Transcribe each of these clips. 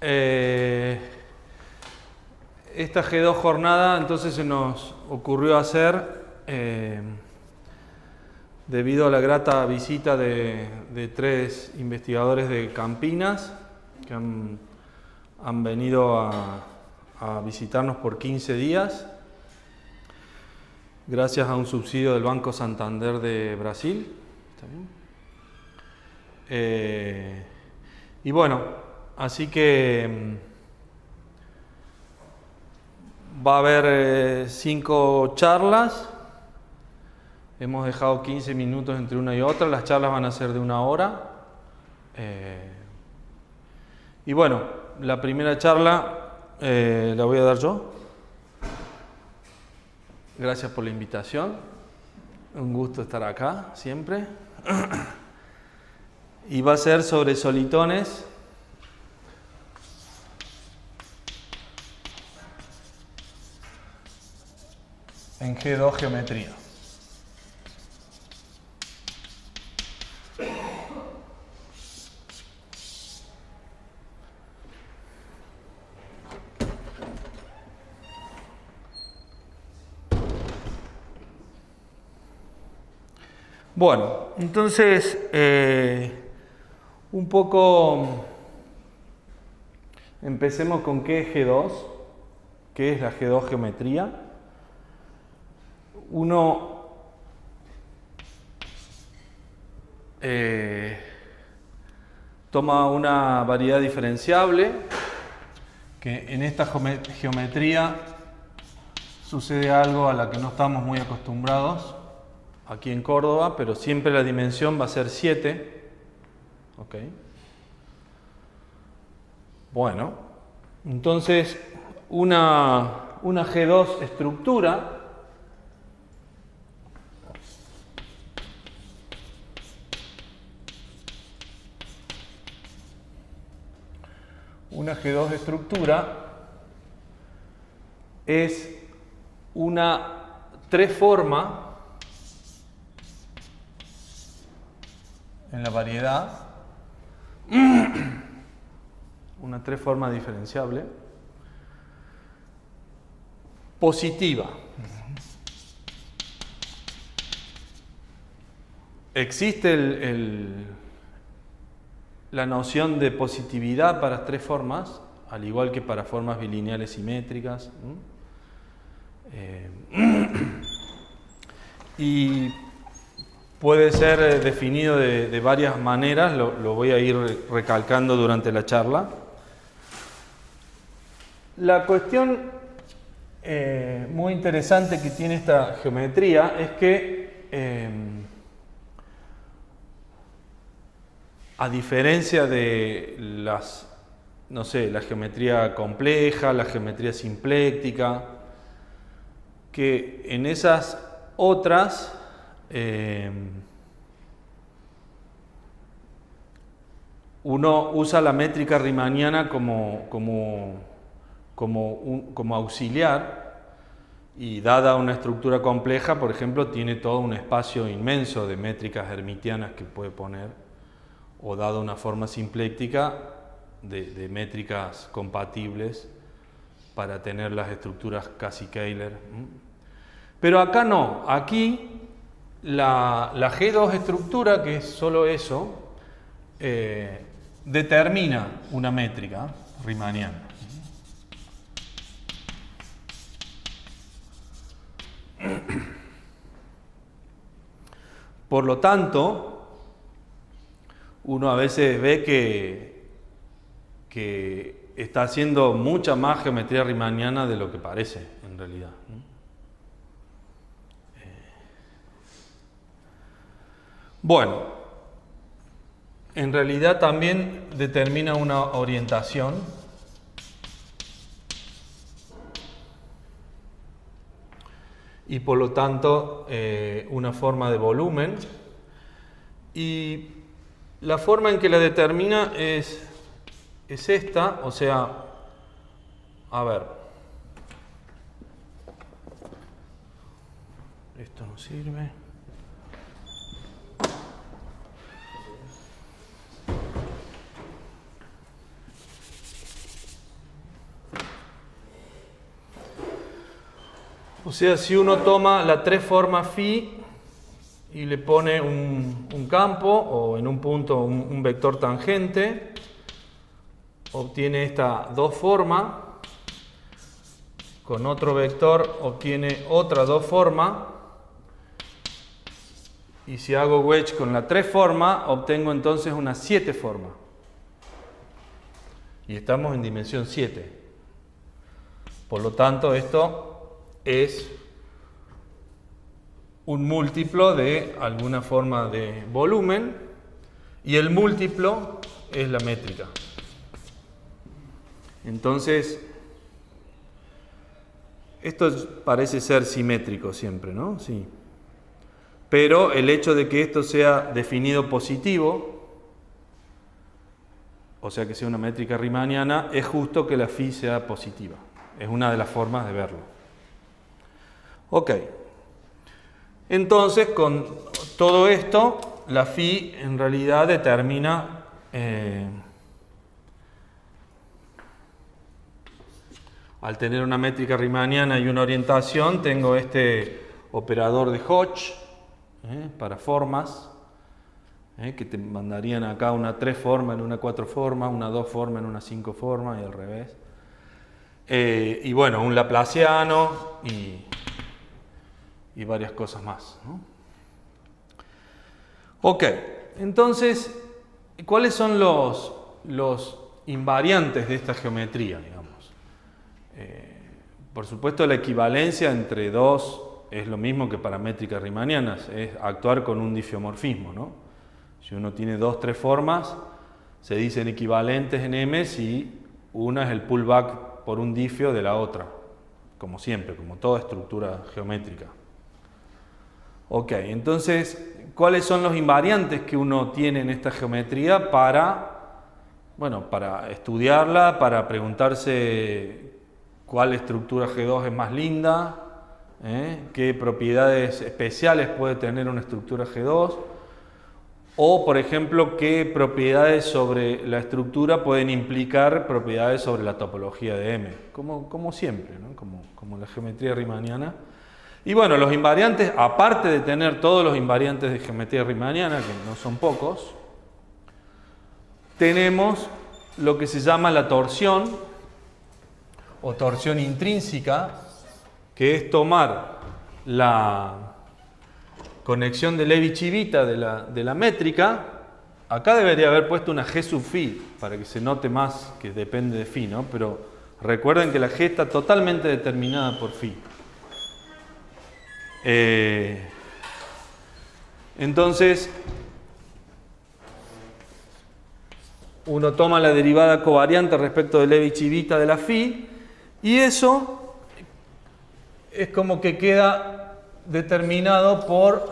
Esta G2 jornada entonces se nos ocurrió hacer, debido a la grata visita de 3 investigadores de Campinas que han venido a visitarnos por 15 días, gracias a un subsidio del Banco Santander de Brasil. ¿Está bien? Y bueno, así que va a haber 5 charlas. Hemos dejado 15 minutos entre una y otra. Las charlas van a ser de 1 hora. Y bueno, la primera charla la voy a dar yo. Gracias por la invitación. Un gusto estar acá, siempre. Y va a ser sobre solitones en G2 geometría. Bueno, entonces un poco empecemos con qué es G2, qué es la G2 geometría. Uno toma una variedad diferenciable, que en esta geometría sucede algo a la que no estamos muy acostumbrados aquí en Córdoba, pero siempre la dimensión va a ser 7. ¿Ok? Bueno, entonces una G2 estructura es una 3 forma en la variedad, una 3 forma diferenciable positiva. Existe la noción de positividad para 3 formas, al igual que para formas bilineales simétricas. Y puede ser definido de varias maneras, lo voy a ir recalcando durante la charla. La cuestión muy interesante que tiene esta geometría es que, a diferencia de la geometría compleja, la geometría simpléctica, que en esas otras uno usa la métrica riemanniana como auxiliar, y dada una estructura compleja, por ejemplo, tiene todo un espacio inmenso de métricas hermitianas que puede poner, o dada una forma simpléctica de métricas compatibles para tener las estructuras Cauchy-Euler. Pero acá no, aquí la G2 estructura, que es solo eso, determina una métrica riemanniana. Por lo tanto, uno a veces ve que está haciendo mucha más geometría riemanniana de lo que parece en realidad, ¿no? Bueno, en realidad también determina una orientación. Y por lo tanto una forma de volumen, y la forma en que la determina es esta, o sea, a ver, esto no sirve. O sea, si uno toma la 3 forma phi y le pone un campo o en un punto un vector tangente, obtiene esta 2 forma. Con otro vector obtiene otra 2 forma. Y si hago wedge con la 3 forma, obtengo entonces una 7 forma. Y estamos en dimensión 7. Por lo tanto, esto es un múltiplo de alguna forma de volumen. Y el múltiplo es la métrica. Entonces, esto parece ser simétrico siempre, ¿no? Sí. Pero el hecho de que esto sea definido positivo, o sea que sea una métrica riemanniana, es justo que la phi sea positiva. Es una de las formas de verlo. Ok. Entonces, con todo esto, la phi en realidad determina al tener una métrica riemanniana y una orientación, tengo este operador de Hodge para formas, que te mandarían acá una 3 forma en una 4 forma, una 2 forma en una 5 forma y al revés. Y bueno, un laplaciano y varias cosas más, ¿no? Ok, entonces, ¿cuáles son los invariantes de esta geometría, digamos? Por supuesto, la equivalencia entre dos es lo mismo que para métricas riemannianas, es actuar con un difiomorfismo, ¿no? Si uno tiene 2, 3 formas, se dicen equivalentes en M si una es el pullback por un difio de la otra, como siempre, como toda estructura geométrica. Ok, entonces, ¿cuáles son los invariantes que uno tiene en esta geometría para estudiarla, para preguntarse cuál estructura G2 es más linda, qué propiedades especiales puede tener una estructura G2, o por ejemplo, qué propiedades sobre la estructura pueden implicar propiedades sobre la topología de M, como siempre, ¿no? como la geometría riemanniana. Y bueno, los invariantes, aparte de tener todos los invariantes de geometría riemanniana, que no son pocos, tenemos lo que se llama la torsión o torsión intrínseca, que es tomar la conexión de Levi-Civita de la métrica. Acá debería haber puesto una G sub phi para que se note más que depende de phi, ¿no? Pero recuerden que la G está totalmente determinada por phi. Entonces, uno toma la derivada covariante respecto de Levi-Civita de la phi y eso es como que queda determinado por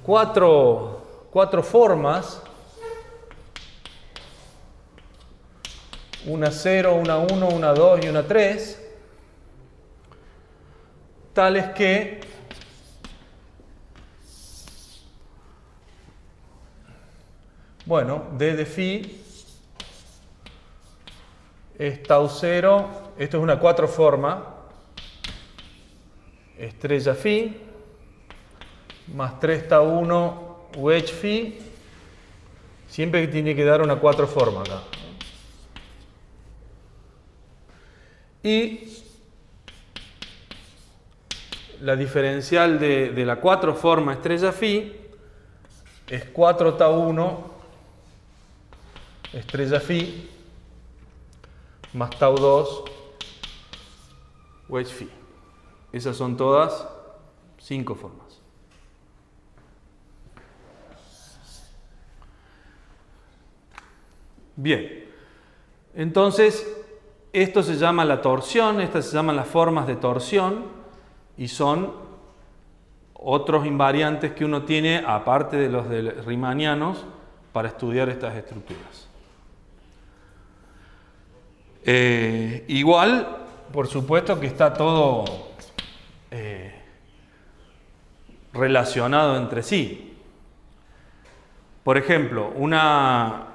cuatro formas, una 0, una 1, una 2 y una 3, tales que bueno, D de phi es tau 0, esto es una 4 forma, estrella phi, más 3 tau 1 wedge phi, siempre que tiene que dar una 4 forma acá. Y la diferencial de la 4 forma estrella phi es 4 tau 1 estrella phi más tau 2 wedge phi. Esas son todas 5 formas. Bien, entonces esto se llama la torsión, estas se llaman las formas de torsión y son otros invariantes que uno tiene aparte de los riemannianos para estudiar estas estructuras. Igual, por supuesto que está todo relacionado entre sí. Por ejemplo, una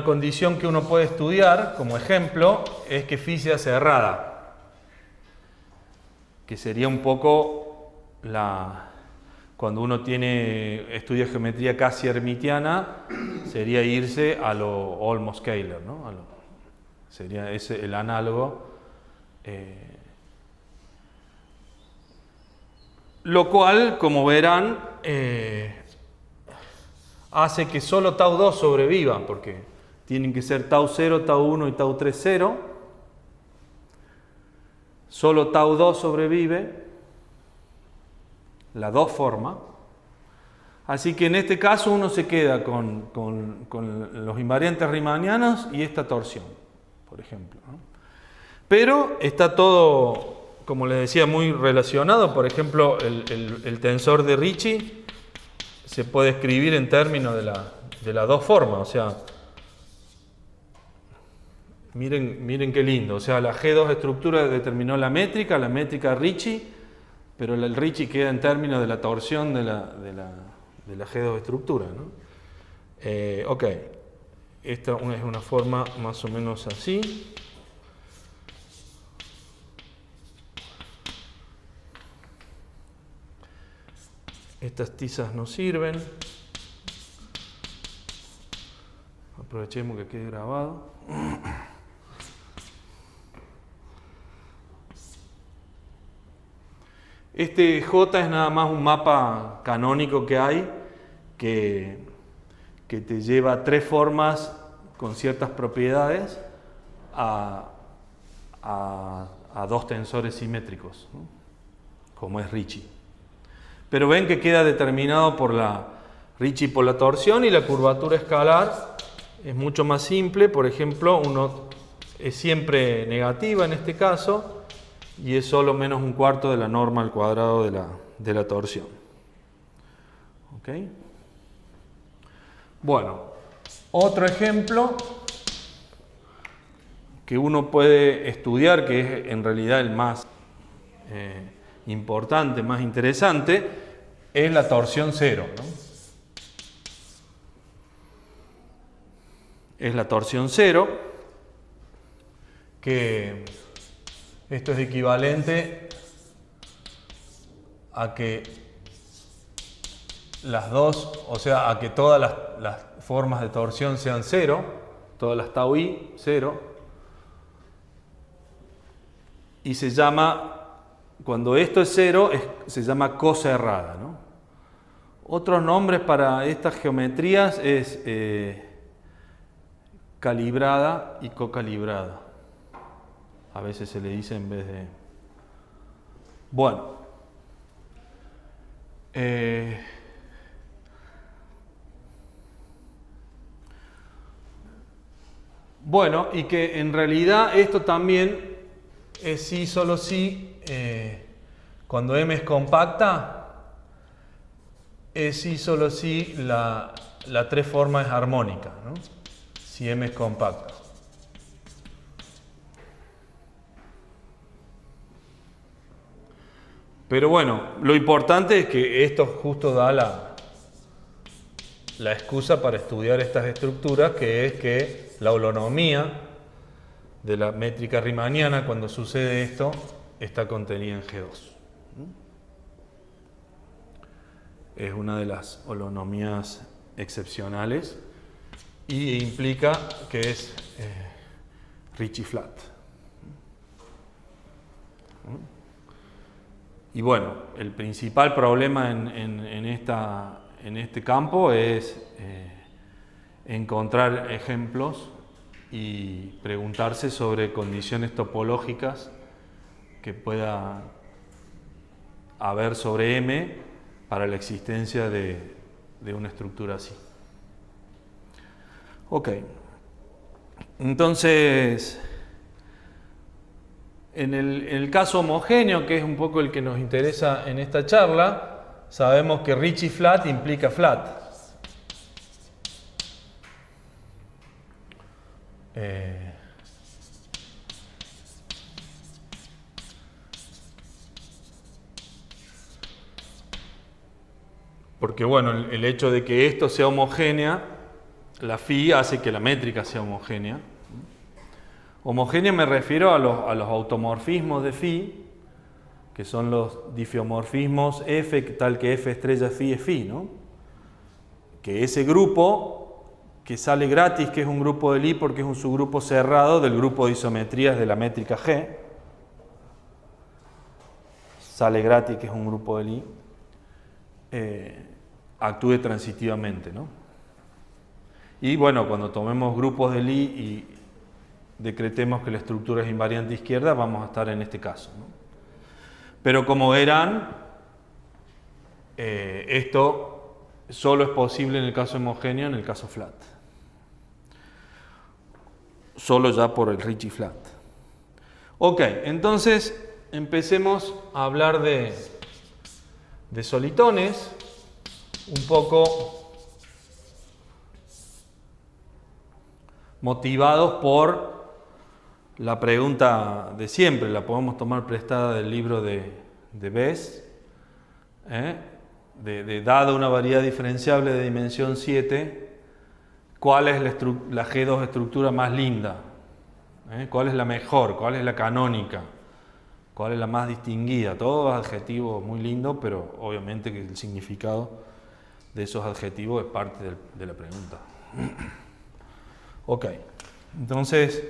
condición que uno puede estudiar, como ejemplo, es que phi sea cerrada. que sería un poco cuando uno estudia geometría casi hermitiana, sería irse a lo almost scalar, ¿no? Sería ese el análogo. Lo cual, como verán, hace que solo tau 2 sobreviva, porque tienen que ser tau 0, tau 1 y tau 3, 0. Solo tau 2 sobrevive, la 2 forma. Así que en este caso uno se queda con los invariantes riemannianos y esta torsión, por ejemplo, ¿no? Pero está todo, como les decía, muy relacionado. Por ejemplo, el tensor de Ricci se puede escribir en términos de las dos formas. O sea, miren qué lindo. O sea, la G2 estructura determinó la métrica Ricci, pero el Ricci queda en términos de la torsión de la G2 estructura, ¿no? Ok, esta es una forma más o menos así. Estas tizas no sirven. Aprovechemos que quede grabado. Este J es nada más un mapa canónico que hay que te lleva a tres formas con ciertas propiedades a dos tensores simétricos, ¿no? Como es Ricci. Pero ven que queda determinado por la Ricci por la torsión, y la curvatura escalar es mucho más simple. Por ejemplo, uno es siempre negativa en este caso, y es solo menos un cuarto de la norma al cuadrado de la torsión. ¿Ok? Bueno, otro ejemplo que uno puede estudiar, que es en realidad el más importante, más interesante, es la torsión cero, ¿no? Es la torsión cero, que esto es equivalente a que las dos, o sea, a que todas las formas de torsión sean cero, todas las tau i cero, y se llama, cuando esto es cero, se llama cosa errada, ¿no? Otros nombres para estas geometrías es calibrada y cocalibrada. A veces se le dice en vez de... Bueno. Bueno, y que en realidad esto también es sí, solo sí, cuando M es compacta, es sí, solo sí, la tres forma es armónica, ¿no? Si M es compacta. Pero bueno, lo importante es que esto justo da la excusa para estudiar estas estructuras, que es que la holonomía de la métrica riemanniana, cuando sucede esto, está contenida en G2. Es una de las holonomías excepcionales y implica que es Ricci flat. Y bueno, el principal problema en este campo es encontrar ejemplos y preguntarse sobre condiciones topológicas que pueda haber sobre M para la existencia de una estructura así. Ok, entonces, en el caso homogéneo, que es un poco el que nos interesa en esta charla, sabemos que Ricci flat implica flat. Porque bueno, el hecho de que esto sea homogénea, la phi hace que la métrica sea homogénea. Homogénea me refiero a los automorfismos de phi, que son los difeomorfismos F, tal que F estrella phi es phi, ¿no? Que ese grupo que sale gratis, que es un grupo de Lie porque es un subgrupo cerrado del grupo de isometrías de la métrica G, sale gratis, que es un grupo de Lie, actúe transitivamente, ¿no? Y bueno, cuando tomemos grupos de Lie y decretemos que la estructura es invariante izquierda, vamos a estar en este caso, ¿no? Pero como verán, esto solo es posible en el caso homogéneo, en el caso flat. Solo ya por el Ricci flat. Ok, entonces empecemos a hablar de solitones, un poco motivados por la pregunta de siempre. La podemos tomar prestada del libro de Bess, dada una variedad diferenciable de dimensión 7, ¿cuál es la G2 estructura más linda? ¿Cuál es la mejor? ¿Cuál es la canónica? ¿Cuál es la más distinguida? Todos adjetivos muy lindos, pero obviamente que el significado de esos adjetivos es parte de la pregunta. Ok, entonces,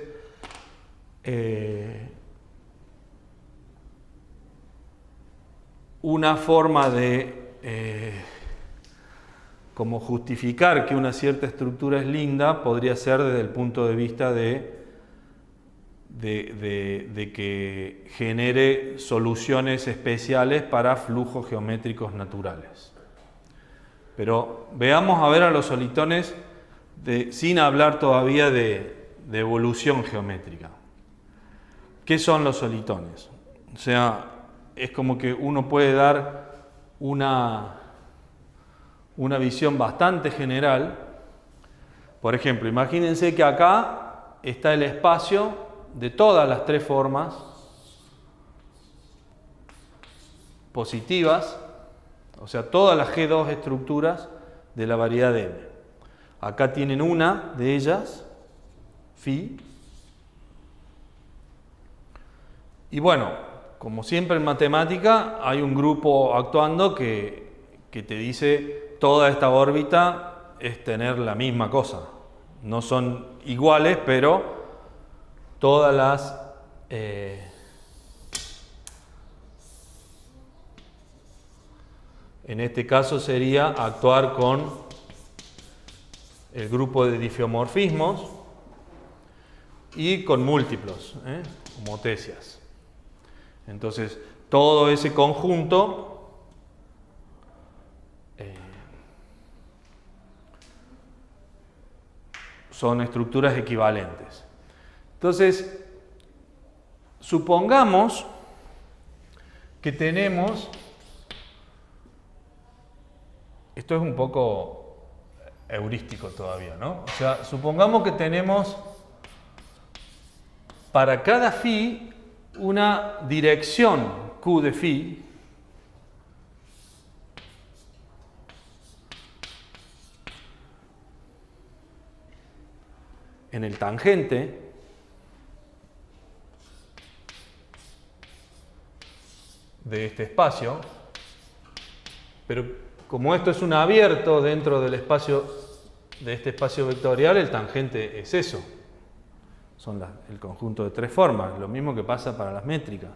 una forma de como justificar que una cierta estructura es linda podría ser desde el punto de vista de que genere soluciones especiales para flujos geométricos naturales. Pero veamos a ver a los solitones sin hablar todavía de evolución geométrica. ¿Qué son los solitones? O sea, es como que uno puede dar una visión bastante general. Por ejemplo, imagínense que acá está el espacio de todas las tres formas positivas, o sea, todas las G2 estructuras de la variedad de M. Acá tienen una de ellas, phi. Y bueno, como siempre en matemática, hay un grupo actuando que te dice toda esta órbita es tener la misma cosa. No son iguales, pero todas las en este caso sería actuar con el grupo de difeomorfismos y con múltiplos, homotecias. Entonces, todo ese conjunto son estructuras equivalentes. Entonces, supongamos que tenemos, esto es un poco heurístico todavía, ¿no? O sea, supongamos que tenemos para cada phi una dirección Q de phi en el tangente de este espacio, pero como esto es un abierto dentro del espacio, de este espacio vectorial, el tangente es eso. Son el conjunto de tres formas, lo mismo que pasa para las métricas.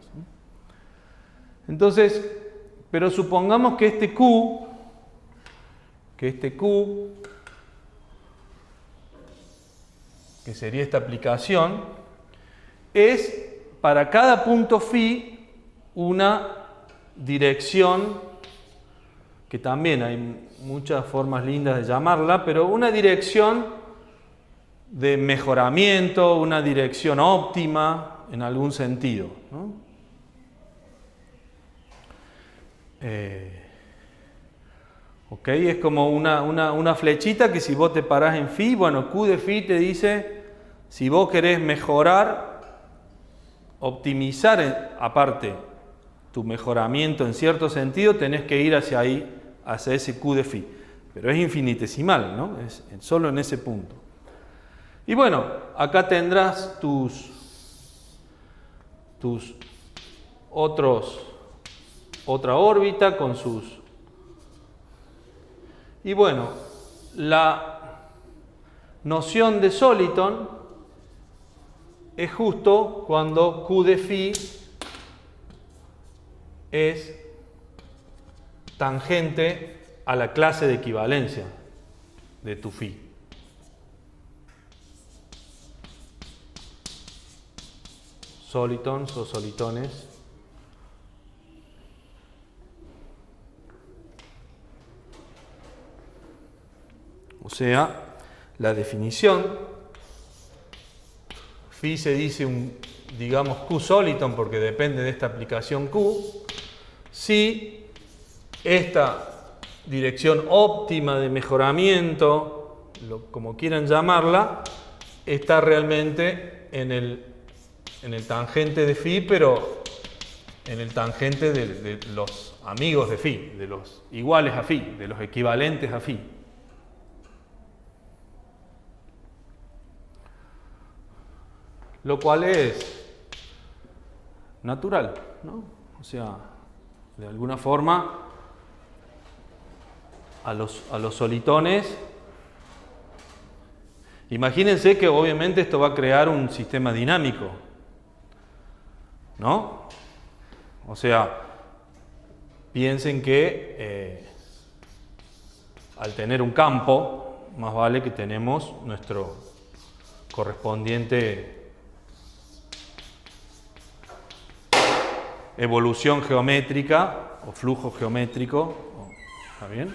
Entonces, pero supongamos que este Q, que sería esta aplicación, es para cada punto phi una dirección, que también hay muchas formas lindas de llamarla, pero una dirección de mejoramiento, una dirección óptima en algún sentido, ¿no? Ok, es como una flechita que si vos te parás en phi, bueno, Q de phi te dice si vos querés mejorar, optimizar aparte tu mejoramiento en cierto sentido, tenés que ir hacia ahí, hacia ese Q de phi. Pero es infinitesimal, ¿no? Es solo en ese punto. Y bueno, acá tendrás tus otros otra órbita con sus... Y bueno, la noción de soliton es justo cuando Q de phi es tangente a la clase de equivalencia de tu phi. Solitons o solitones. O sea, la definición, phi se dice digamos Q soliton porque depende de esta aplicación Q, si esta dirección óptima de mejoramiento, como quieran llamarla, está realmente en el tangente de phi, pero en el tangente de los amigos de phi, de los iguales a phi, de los equivalentes a phi. Lo cual es natural, ¿no? O sea, de alguna forma, a los solitones, imagínense que obviamente esto va a crear un sistema dinámico, ¿no? O sea, piensen que al tener un campo, más vale que tenemos nuestro correspondiente evolución geométrica o flujo geométrico, ¿está bien?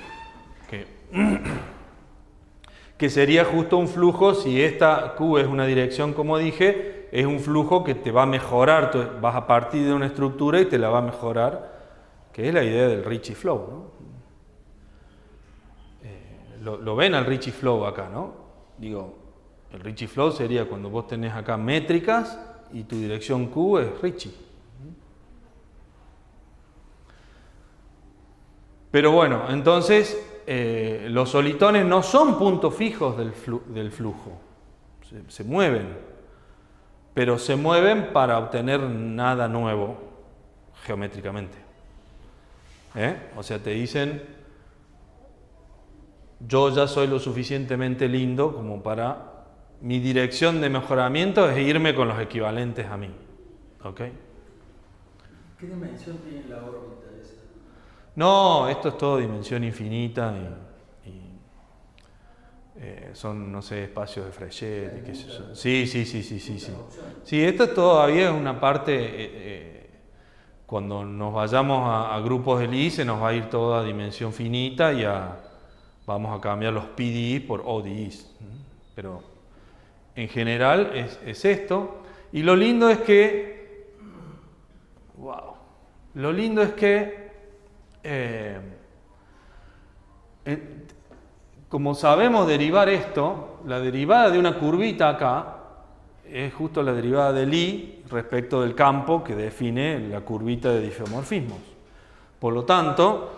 Que sería justo un flujo, si esta Q es una dirección, como dije, es un flujo que te va a mejorar, vas a partir de una estructura y te la va a mejorar, que es la idea del Ricci flow, ¿no? Lo ven al Ricci flow acá, ¿no? Digo, el Ricci flow sería cuando vos tenés acá métricas y tu dirección Q es Ricci. Pero bueno, entonces los solitones no son puntos fijos del flujo, se mueven, pero se mueven para obtener nada nuevo geométricamente. O sea, te dicen, yo ya soy lo suficientemente lindo como para... Mi dirección de mejoramiento es irme con los equivalentes a mí. ¿Ok? ¿Qué dimensión tiene la órbita esa? No, esto es todo dimensión infinita y son, no sé, espacios de Frechet y qué sé yo. Sí. Sí, esto todavía es una parte, cuando nos vayamos a grupos de Lie se nos va a ir toda a dimensión finita y vamos a cambiar los PDIs por ODIs. Pero en general es esto. Y lo lindo es que, como sabemos derivar esto, la derivada de una curvita acá es justo la derivada de Lie respecto del campo que define la curvita de difeomorfismos. Por lo tanto,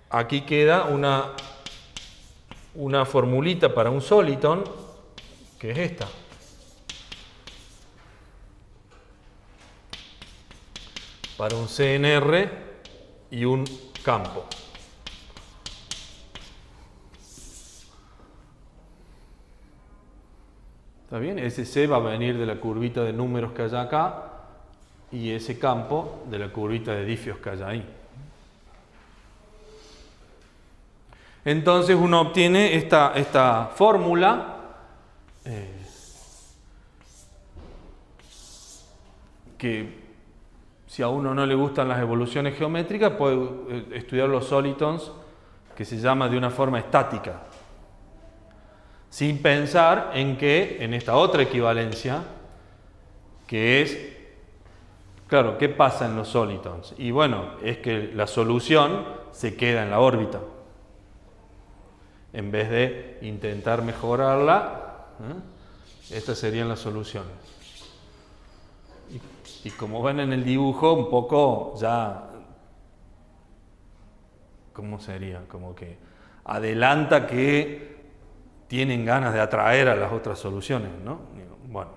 aquí queda una formulita para un soliton, que es esta. Para un CNR y un campo. ¿Está bien? Ese C va a venir de la curvita de números que hay acá y ese campo de la curvita de difios que hay ahí. Entonces uno obtiene esta fórmula que si a uno no le gustan las evoluciones geométricas puede estudiar los solitons, que se llama de una forma estática, sin pensar en que en esta otra equivalencia, que es, claro, ¿qué pasa en los solitons? Y bueno, es que la solución se queda en la órbita. En vez de intentar mejorarla, estas serían las soluciones. Y como ven en el dibujo, un poco ya, ¿cómo sería? Como que adelanta que tienen ganas de atraer a las otras soluciones, ¿no? Bueno,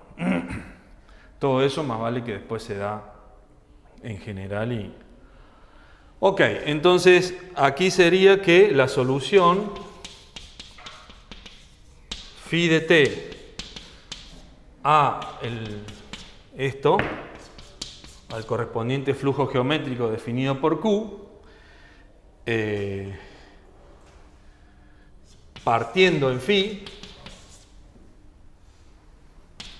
todo eso más vale que después se da en general y Ok, entonces aquí sería que la solución phi de t a esto, al correspondiente flujo geométrico definido por Q, partiendo en phi,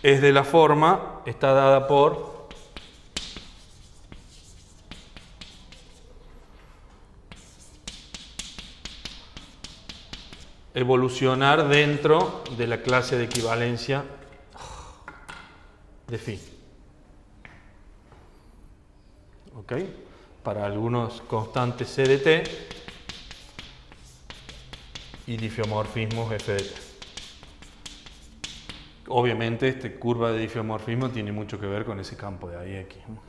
es de la forma, está dada por evolucionar dentro de la clase de equivalencia de phi. ¿Ok? Para algunos constantes C de t y difeomorfismos f de t. Obviamente, esta curva de difeomorfismo tiene mucho que ver con ese campo de ahí X, ¿no?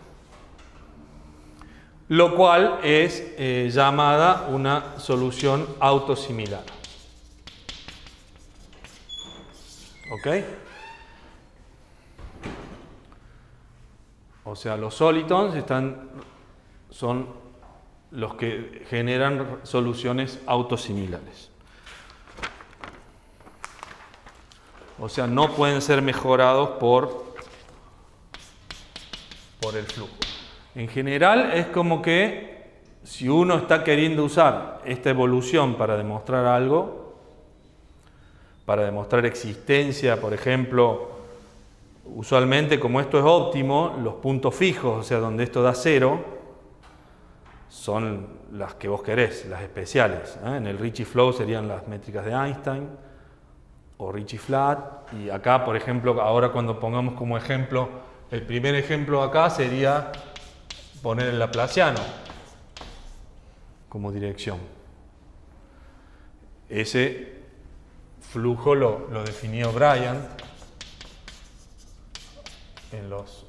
Lo cual es llamada una solución autosimilar. ¿Ok? O sea, los solitons son los que generan soluciones autosimilares. O sea, no pueden ser mejorados por el flujo. En general es como que si uno está queriendo usar esta evolución para demostrar algo, para demostrar existencia, por ejemplo, usualmente como esto es óptimo, los puntos fijos, o sea, donde esto da 0, son las que vos querés, las especiales, ¿eh? En el Ricci flow serían las métricas de Einstein o Ricci flat, y acá, por ejemplo, ahora cuando pongamos como ejemplo, el primer ejemplo acá sería poner el laplaciano como dirección. Ese flujo lo definió Bryant en los,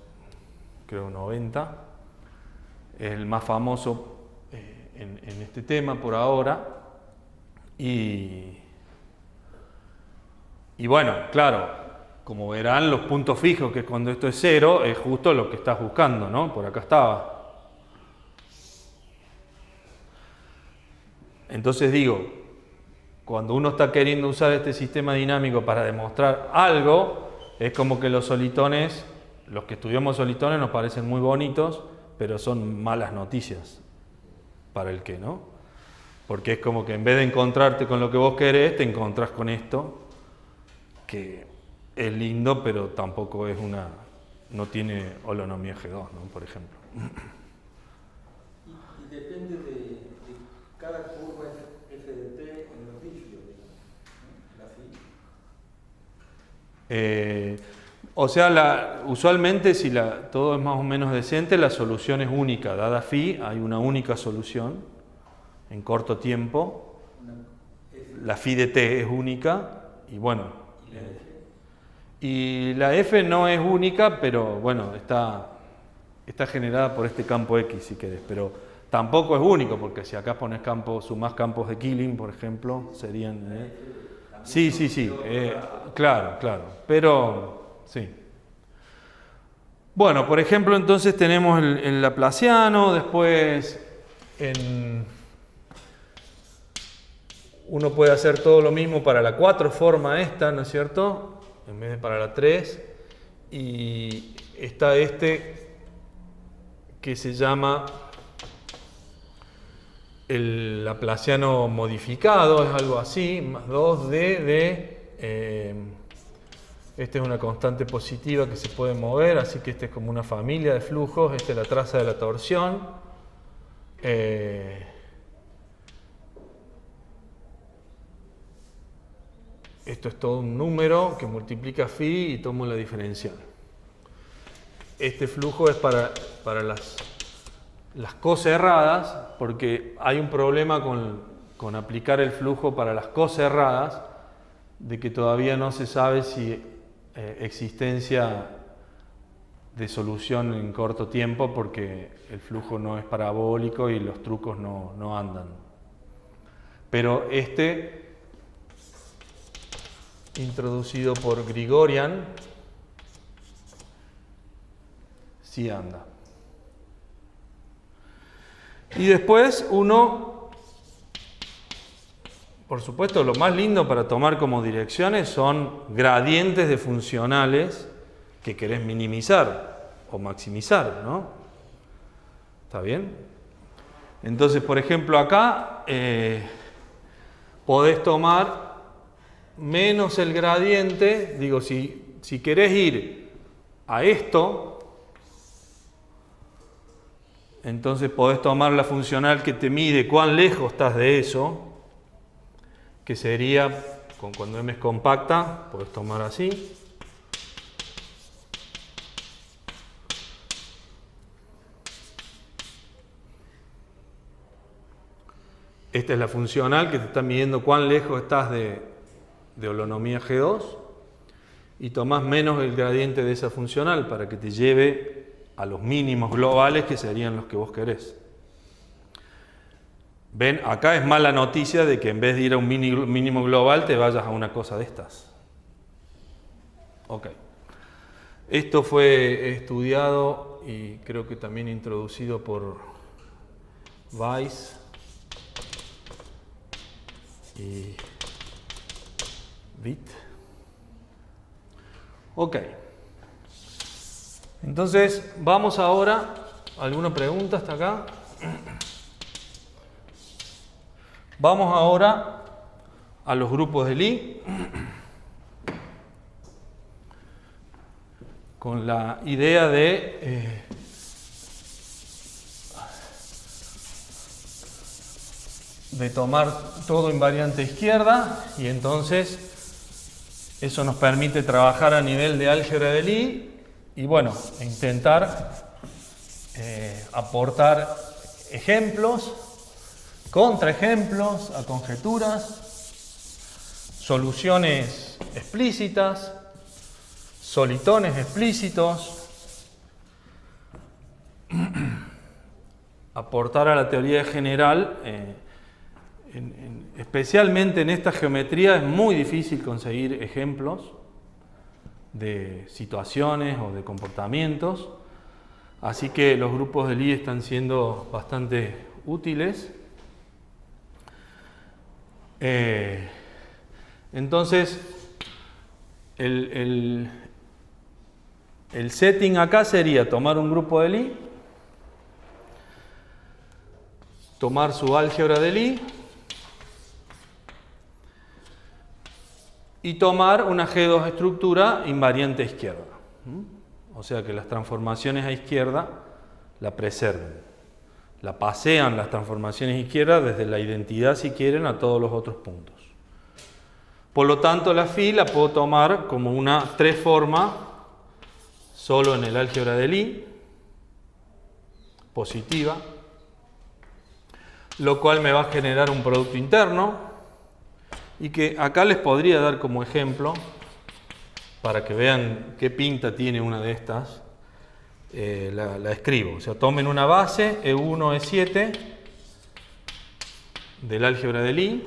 creo, 90. Es el más famoso en este tema por ahora. Y bueno, claro, como verán, los puntos fijos, que es cuando esto es 0, es justo lo que estás buscando, ¿no? Por acá estaba. Entonces digo, cuando uno está queriendo usar este sistema dinámico para demostrar algo, es como que los solitones, los que estudiamos solitones nos parecen muy bonitos, pero son malas noticias para el que, ¿no? Porque es como que en vez de encontrarte con lo que vos querés, te encontrás con esto, que es lindo, pero tampoco es no tiene holonomía G2, ¿no? Por ejemplo. Y depende de cada curva f de t en los dígitos, ¿no? La phi. O sea, usualmente si todo es más o menos decente, la solución es única. Dada phi, hay una única solución en corto tiempo. La phi de t es única y bueno. Y la f no es única, pero bueno, está generada por este campo X, si querés. Pero tampoco es único, porque si acá pones sumás campos de Killing, por ejemplo, serían... Sí, claro. Pero... sí. Bueno, por ejemplo, entonces tenemos el laplaciano, después uno puede hacer todo lo mismo para la 4 forma esta, ¿no es cierto? En vez de para la 3. Y está este que se llama el laplaciano modificado, es algo así, más 2d de... esta es una constante positiva que se puede mover, así que esta es como una familia de flujos. Esta es la traza de la torsión. Esto es todo un número que multiplica phi y tomo la diferencial. Este flujo es para las cocerradas, porque hay un problema con aplicar el flujo para las cocerradas, de que todavía no se sabe si existencia de solución en corto tiempo, porque el flujo no es parabólico y los trucos no andan. Pero introducido por Grigorian, sí anda. Y después uno, por supuesto, lo más lindo para tomar como direcciones son gradientes de funcionales que querés minimizar o maximizar, ¿no? ¿Está bien? Entonces, por ejemplo, acá podés tomar menos el gradiente. Digo, si querés ir a esto, entonces podés tomar la funcional que te mide cuán lejos estás de eso, que sería, cuando M es compacta, podés tomar así. Esta es la funcional que te está midiendo cuán lejos estás de holonomía G2, y tomás menos el gradiente de esa funcional para que te lleve a los mínimos globales, que serían los que vos querés. Ven, acá es mala noticia de que en vez de ir a un mínimo global te vayas a una cosa de estas. Ok. Esto fue estudiado y creo que también introducido por Weiss y Witt. Ok. Entonces, vamos ahora. ¿Alguna pregunta hasta acá? Vamos ahora a los grupos de Lie, con la idea de tomar todo invariante izquierda, y entonces eso nos permite trabajar a nivel de álgebra de Lie y bueno, intentar aportar ejemplos, contraejemplos a conjeturas, soluciones explícitas, solitones explícitos, aportar a la teoría general. Especialmente en esta geometría es muy difícil conseguir ejemplos de situaciones o de comportamientos, así que los grupos de Lie están siendo bastante útiles. Entonces, el setting acá sería tomar un grupo de Lie, tomar su álgebra de Lie y tomar una G2 estructura invariante a izquierda. O sea que las transformaciones a izquierda la preserven. La pasean las transformaciones a izquierda desde la identidad, si quieren, a todos los otros puntos. Por lo tanto, la phi la puedo tomar como una tres forma solo en el álgebra de Lie, positiva, lo cual me va a generar un producto interno, y que acá les podría dar como ejemplo para que vean qué pinta tiene una de estas. La escribo. O sea, tomen una base E1, E7 del álgebra de Lie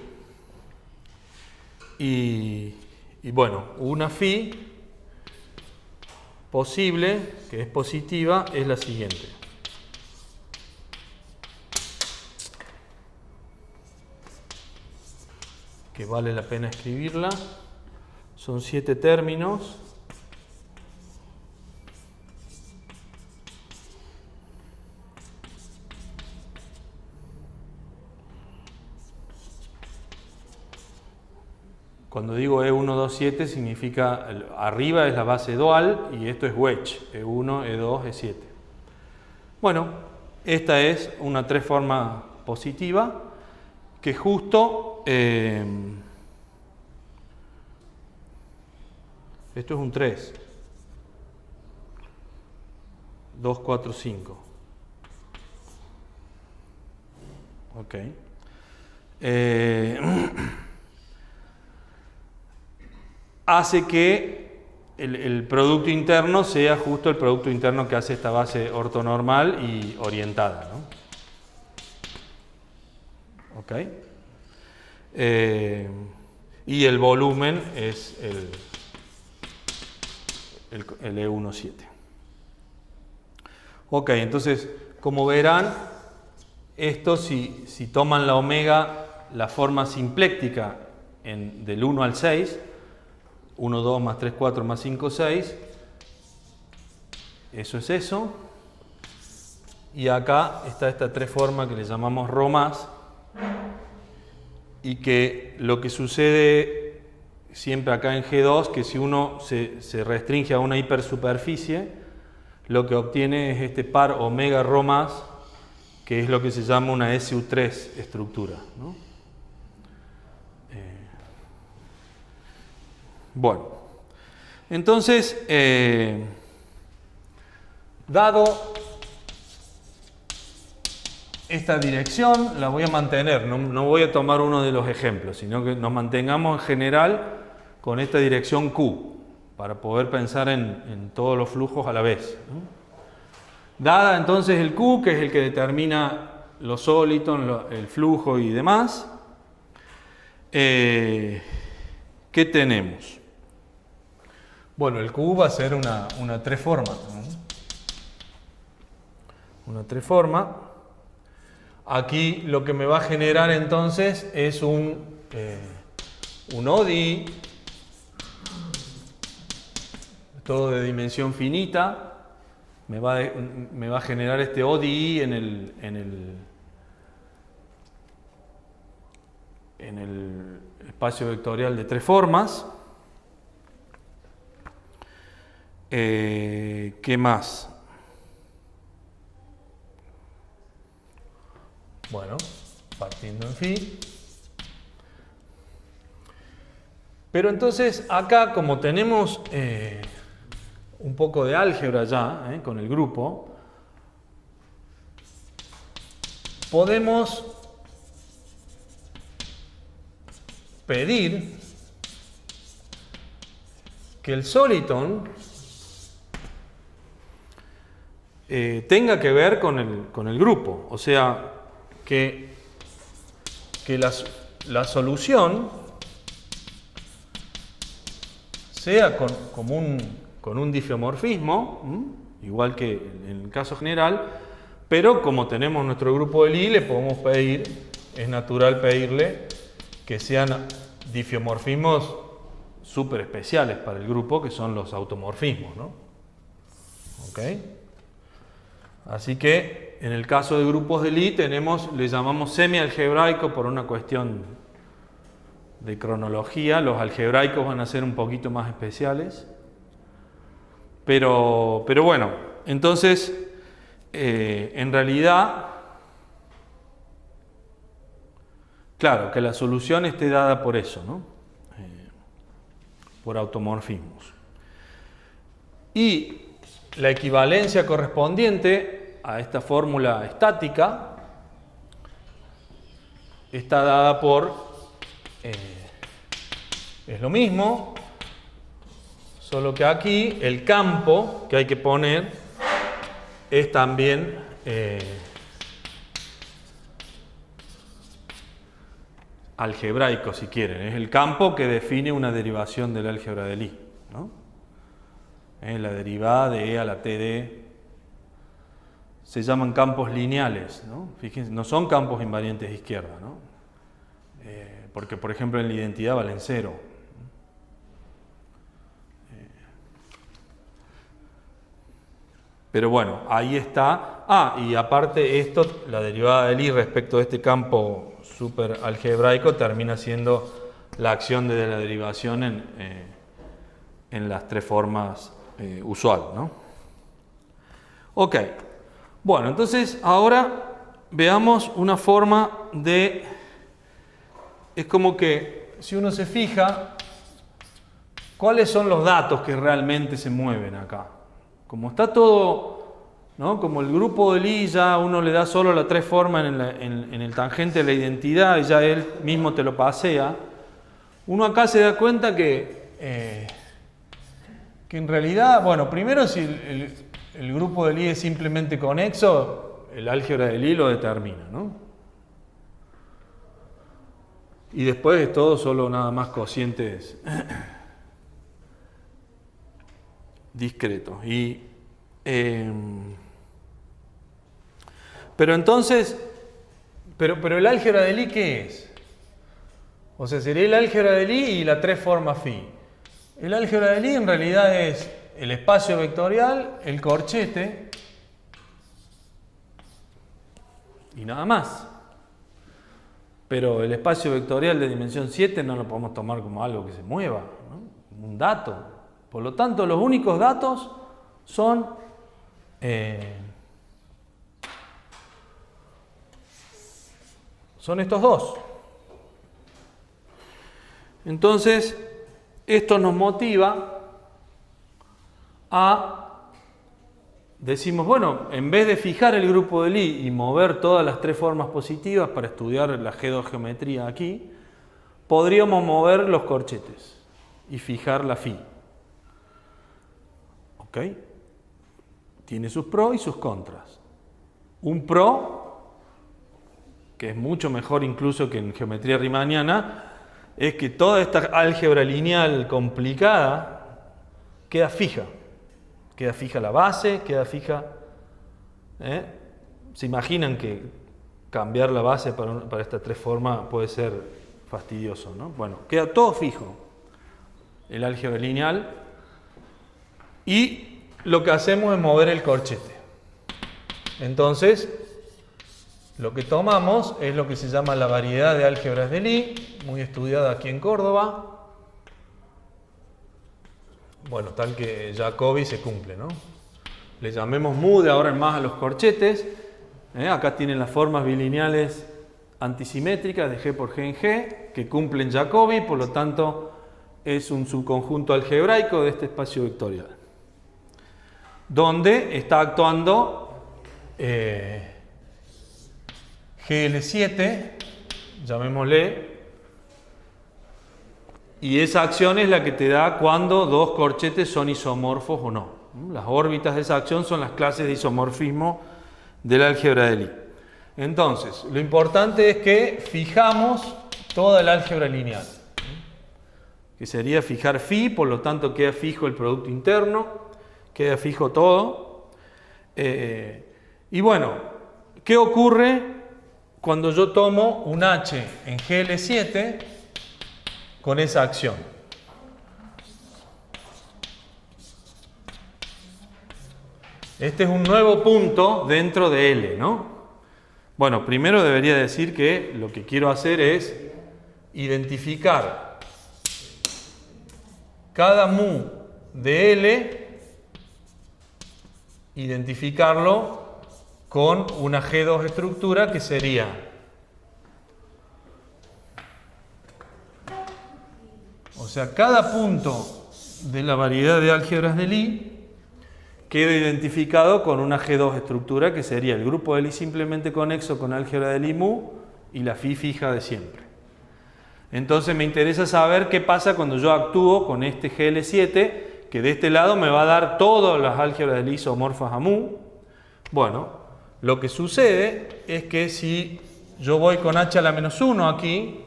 y bueno, una phi posible, que es positiva, es la siguiente. Que vale la pena escribirla. Son 7 términos. Cuando digo E1, 2, 7 significa arriba es la base dual y esto es wedge, E1, E2, E7. Bueno, esta es una tres forma positiva que justo esto es un 3. 2, 4, 5. Ok. Hace que el producto interno sea justo el producto interno que hace esta base ortonormal y orientada, ¿no? Ok. Y el volumen es el E1,7. Ok, entonces, como verán, esto si toman la omega, la forma simpléctica del 1 al 6, 1, 2, más 3, 4, más 5, 6, eso es eso. Y acá está esta tres forma que le llamamos ρ más, y que lo que sucede siempre acá en G2, que si uno se restringe a una hipersuperficie, lo que obtiene es este par omega ρ más, que es lo que se llama una SU3 estructura, ¿no? Bueno, entonces, dado esta dirección, la voy a mantener, no voy a tomar uno de los ejemplos, sino que nos mantengamos en general con esta dirección Q, para poder pensar en todos los flujos a la vez, ¿no? Dada entonces el Q, que es el que determina los sólitos, el flujo y demás, ¿qué tenemos? Bueno, el Q va a ser una tres forma, ¿no? Una tres forma. Aquí lo que me va a generar entonces es un ODI, todo de dimensión finita. Me va a generar este ODI en el espacio vectorial de tres formas. ¿Qué más? Bueno, partiendo en phi. Pero entonces acá, como tenemos un poco de álgebra ya con el grupo, podemos pedir que el soliton tenga que ver con el grupo, o sea, que la solución sea con un difeomorfismo, igual que en el caso general, pero como tenemos nuestro grupo de Lie, le podemos pedir, es natural pedirle que sean difeomorfismos súper especiales para el grupo, que son los automorfismos, ¿no? ¿Ok? Así que en el caso de grupos de Lie le llamamos semi-algebraico por una cuestión de cronología. Los algebraicos van a ser un poquito más especiales. Pero bueno, entonces en realidad, claro, que la solución esté dada por eso, ¿no? Por automorfismos. Y la equivalencia correspondiente a esta fórmula estática está dada por, es lo mismo, solo que aquí el campo que hay que poner es también algebraico, si quieren. Es el campo que define una derivación del álgebra de Lie, ¿no? La derivada de E a la TD se llaman campos lineales, ¿no? Fíjense, no son campos invariantes de izquierda, ¿no? Porque, por ejemplo, en la identidad valen 0. Pero bueno, ahí está. Y aparte esto, la derivada de Lie respecto de este campo super algebraico termina siendo la acción de la derivación en las tres formas usual, ¿no? Ok. Bueno, entonces ahora veamos una forma de... Es como que si uno se fija, ¿cuáles son los datos que realmente se mueven acá? Como está todo, ¿no? Como el grupo de Lie ya uno le da solo la tres formas en el tangente de la identidad y ya él mismo te lo pasea, uno acá se da cuenta que en realidad, bueno, primero si el grupo de Lie es simplemente conexo, el álgebra de Lie lo determina, ¿no? Y después es todo solo nada más cocientes discretos. Pero entonces, Pero el álgebra de Lie, ¿qué es? O sea, sería el álgebra de Lie y la tres formas phi. El álgebra de Lie en realidad es el espacio vectorial, el corchete y nada más. Pero el espacio vectorial de dimensión 7 no lo podemos tomar como algo que se mueva, ¿no? Un dato. Por lo tanto, los únicos datos son estos dos. Entonces, esto nos motiva a, decimos, bueno, en vez de fijar el grupo de Lie y mover todas las tres formas positivas para estudiar la G2 geometría aquí, podríamos mover los corchetes y fijar la phi. ¿Ok? Tiene sus pros y sus contras. Un pro, que es mucho mejor incluso que en geometría riemanniana, es que toda esta álgebra lineal complicada queda fija. Queda fija la base, queda fija... ¿Se imaginan que cambiar la base para estas tres formas puede ser fastidioso, ¿no? Bueno, queda todo fijo, el álgebra lineal, y lo que hacemos es mover el corchete. Entonces, lo que tomamos es lo que se llama la variedad de álgebras de Lie, muy estudiada aquí en Córdoba. Bueno, tal que Jacobi se cumple, ¿no? Le llamemos mu de ahora en más a los corchetes. Acá tienen las formas bilineales antisimétricas de G por G en G, que cumplen Jacobi, por lo tanto es un subconjunto algebraico de este espacio vectorial, donde está actuando GL7, llamémosle, y esa acción es la que te da cuando dos corchetes son isomorfos o no. Las órbitas de esa acción son las clases de isomorfismo del álgebra de Lie. Entonces, lo importante es que fijamos toda el álgebra lineal, que sería fijar phi, por lo tanto queda fijo el producto interno, queda fijo todo. Y bueno, ¿qué ocurre cuando yo tomo un H en GL7 con esa acción? Este es un nuevo punto dentro de L, ¿no? Bueno, primero debería decir que lo que quiero hacer es identificar cada mu de L, identificarlo con una G2 estructura que sería o sea, cada punto de la variedad de álgebras de Lie queda identificado con una G2 estructura que sería el grupo de Lie simplemente conexo con álgebra de Lie mu y la phi fija de siempre. Entonces me interesa saber qué pasa cuando yo actúo con este GL7, que de este lado me va a dar todas las álgebras de Lie isomorfas a mu. Bueno, lo que sucede es que si yo voy con h a la menos 1 aquí,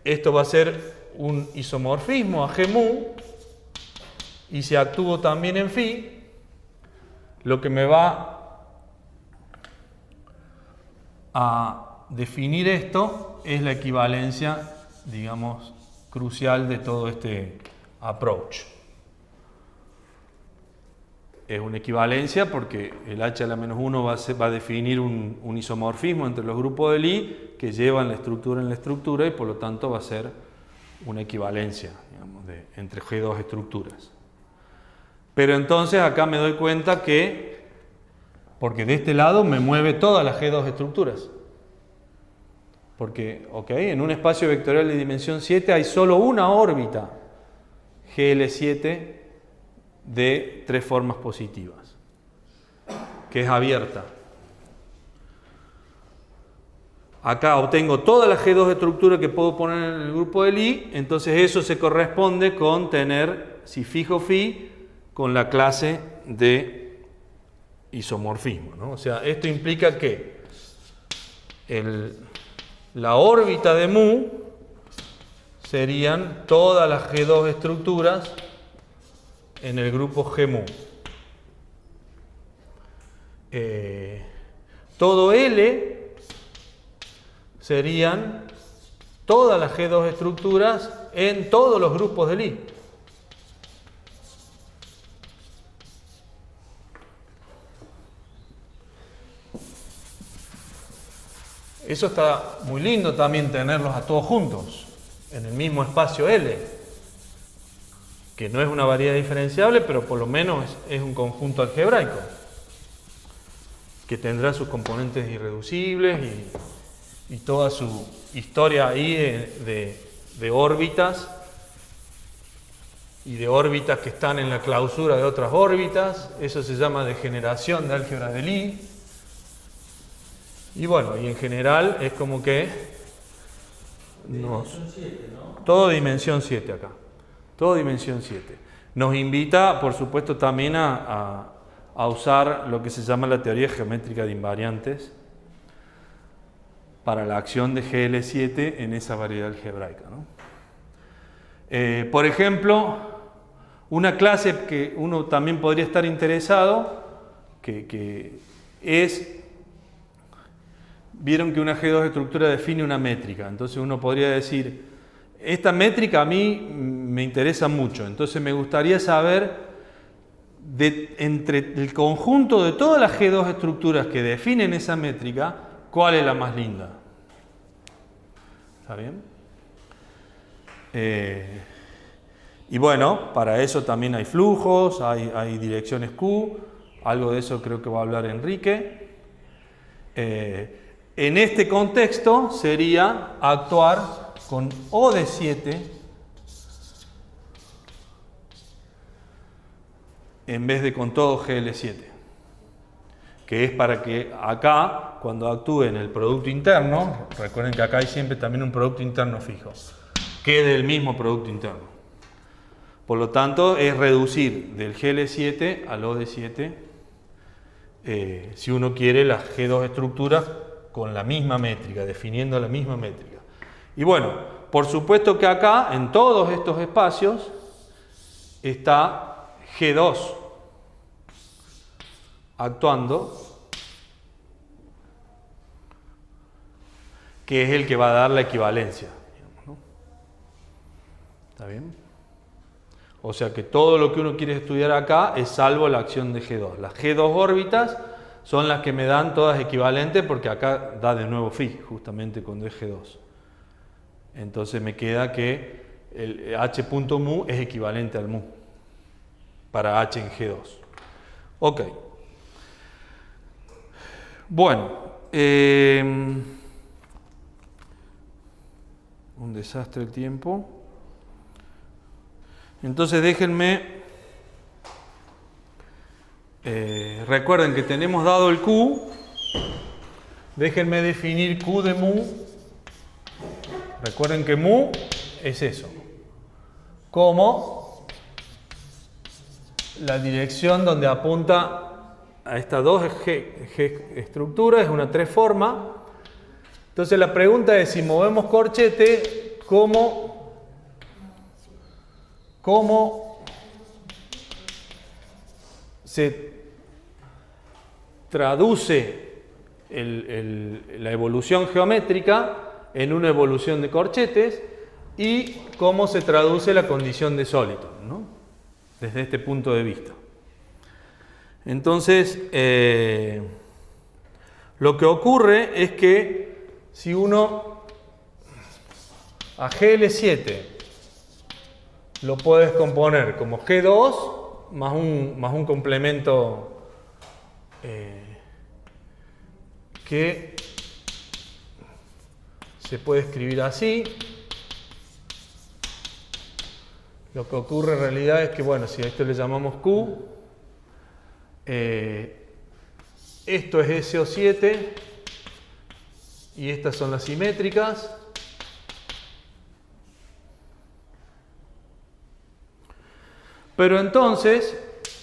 esto va a ser un isomorfismo a G mu, y si actúo también en phi, lo que me va a definir esto es la equivalencia, digamos, crucial de todo este approach. Es una equivalencia porque el h a la menos 1 va a definir un isomorfismo entre los grupos de Lie que llevan la estructura en la estructura y por lo tanto va a ser una equivalencia, digamos, entre G2 estructuras. Pero entonces acá me doy cuenta que, porque de este lado me mueve todas las G2 estructuras. Porque, en un espacio vectorial de dimensión 7 hay solo una órbita GL7 de tres formas positivas, que es abierta. Acá obtengo todas las G2 estructuras que puedo poner en el grupo de Lie, entonces eso se corresponde con tener, si fijo phi, con la clase de isomorfismo, ¿no? O sea, esto implica que la órbita de mu serían todas las G2 estructuras en el grupo G mu. todo L serían todas las G2 estructuras en todos los grupos del I. Eso está muy lindo también tenerlos a todos juntos, en el mismo espacio L, que no es una variedad diferenciable, pero por lo menos es un conjunto algebraico, que tendrá sus componentes irreducibles y toda su historia ahí de órbitas, y de órbitas que están en la clausura de otras órbitas. Eso se llama degeneración de álgebra de Lie. Y bueno, y en general es como que todo dimensión 7 acá. Todo dimensión 7. Nos invita, por supuesto, también a usar lo que se llama la teoría geométrica de invariantes para la acción de GL7 en esa variedad algebraica, ¿no? Por ejemplo, una clase que uno también podría estar interesado, que es... Vieron que una G2 estructura define una métrica, entonces uno podría decir, esta métrica a mí me interesa mucho, entonces me gustaría saber entre el conjunto de todas las G2 estructuras que definen esa métrica, ¿cuál es la más linda? ¿Está bien? Y bueno, para eso también hay flujos, hay direcciones Q, algo de eso creo que va a hablar Enrique. En este contexto sería actuar con O de 7 en vez de con todo GL7, que es para que acá, cuando actúe en el producto interno, recuerden que acá hay siempre también un producto interno fijo, quede el mismo producto interno. Por lo tanto, es reducir del GL7 al O de 7, si uno quiere las G2 estructuras con la misma métrica, definiendo la misma métrica. Y bueno, por supuesto que acá, en todos estos espacios, está G2 actuando, que es el que va a dar la equivalencia, digamos, ¿no? ¿Está bien? O sea que todo lo que uno quiere estudiar acá es salvo la acción de G2. Las G2 órbitas son las que me dan todas equivalentes, porque acá da de nuevo phi, justamente cuando es G2. Entonces me queda que el h.mu es equivalente al mu para h en G2. Ok. Bueno, un desastre el tiempo. Entonces déjenme... recuerden que tenemos dado el Q, déjenme definir Q de mu. Recuerden que mu es eso, como la dirección donde apunta a estas dos G estructuras, es una tres forma. Entonces la pregunta es, si movemos corchete, ¿cómo se traduce la evolución geométrica en una evolución de corchetes y cómo se traduce la condición de Soliton, ¿no? Desde este punto de vista? Entonces, lo que ocurre es que si uno a GL7 lo puede descomponer como G2 más un complemento que se puede escribir así. Lo que ocurre en realidad es que, bueno, si a esto le llamamos Q, esto es SO7 y estas son las simétricas. Pero entonces,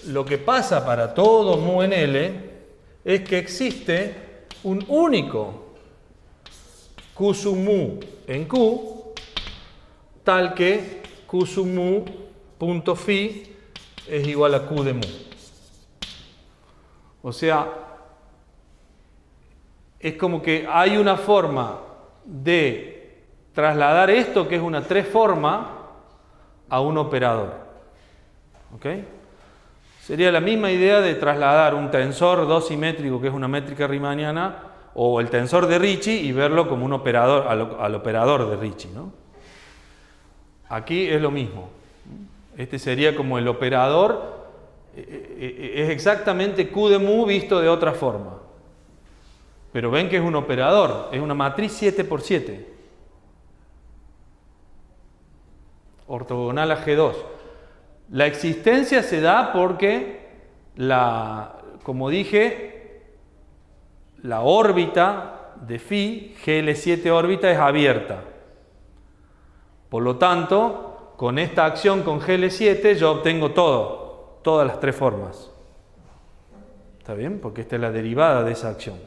lo que pasa para todo mu en L es que existe un único Q sub mu en Q, tal que Q sub mu punto phi es igual a Q de mu. O sea, es como que hay una forma de trasladar esto, que es una tres forma, a un operador. ¿Ok? Sería la misma idea de trasladar un tensor dos simétrico, que es una métrica riemanniana, o el tensor de Ricci, y verlo como un operador, al operador de Ricci, ¿no? Aquí es lo mismo. Este sería como el operador, es exactamente Q de mu visto de otra forma. Pero ven que es un operador, es una matriz 7×7. Ortogonal a G2. La existencia se da porque, como dije, la órbita de Φ, GL7 órbita, es abierta. Por lo tanto, con esta acción con GL7 yo obtengo todas las tres formas. ¿Está bien? Porque esta es la derivada de esa acción.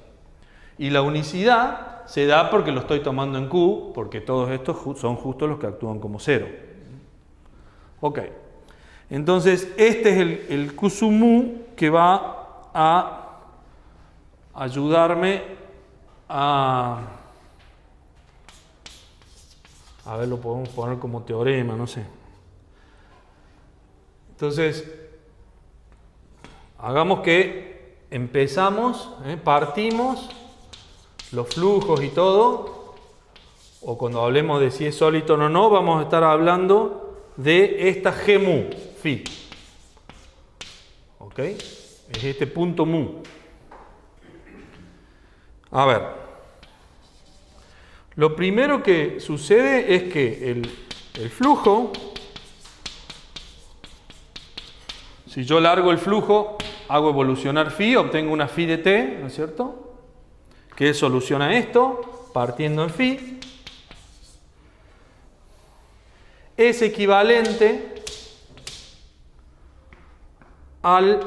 Y la unicidad se da porque lo estoy tomando en Q, porque todos estos son justo los que actúan como cero. Ok. Entonces, este es el Q sub mu que va a ayudarme a ver, lo podemos poner como teorema, no sé. Entonces, hagamos que empezamos, partimos los flujos y todo, o cuando hablemos de si es sólido o no, vamos a estar hablando de esta G mu, Φ. ¿Ok? Es este punto mu. A ver. Lo primero que sucede es que el flujo, si yo largo el flujo, hago evolucionar Φ, obtengo una Φ de t, ¿no es cierto? Que soluciona esto, partiendo en Φ. Es equivalente al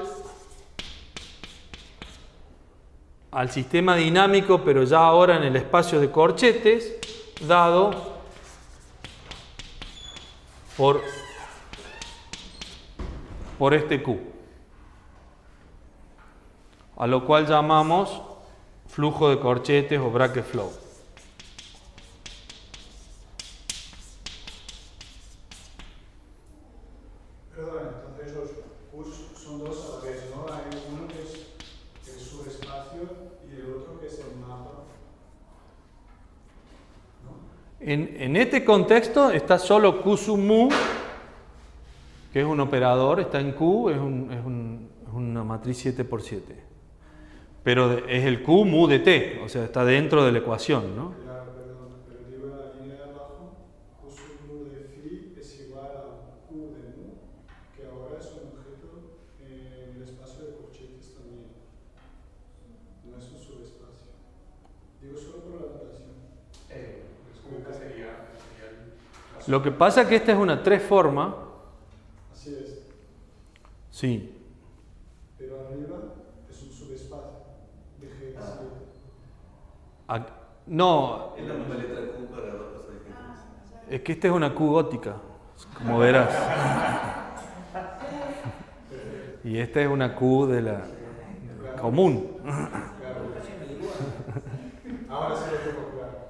sistema dinámico, pero ya ahora en el espacio de corchetes, dado por este Q, a lo cual llamamos flujo de corchetes o bracket flow. Perdón, entonces los Qs son dos a la vez, ¿no? Hay uno que es el subespacio y el otro que es el mapa, ¿no? En este contexto está solo Q sub mu, que es un operador, está en Q, es una matriz 7×7. Pero es el Q mu de t, o sea, está dentro de la ecuación, ¿no? Claro, perdón, pero digo en la línea de abajo, Q sub mu de Φ es igual a Q de mu, que ahora es un objeto en el espacio de corchetes también. No es un subespacio. Digo solo por la notación. Lo que pasa es que esta es una tres forma. Así es. Sí. Pero arriba es un subespacio de G7. No, Es la misma letra Q para dos cosas diferentes. es que esta es una Q gótica, como verás. Y esta es una Q de la común. Ahora sí lo tengo claro.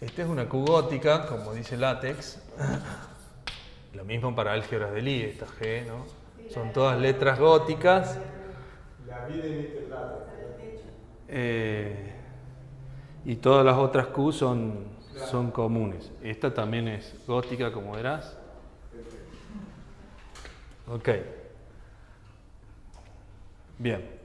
Esta es una Q gótica, como dice LaTeX. Lo mismo para álgebras de Lie, esta G, ¿no? Son todas letras góticas. La vida emite el lado. Y todas las otras Q son comunes. Esta también es gótica, como verás. Ok. Bien.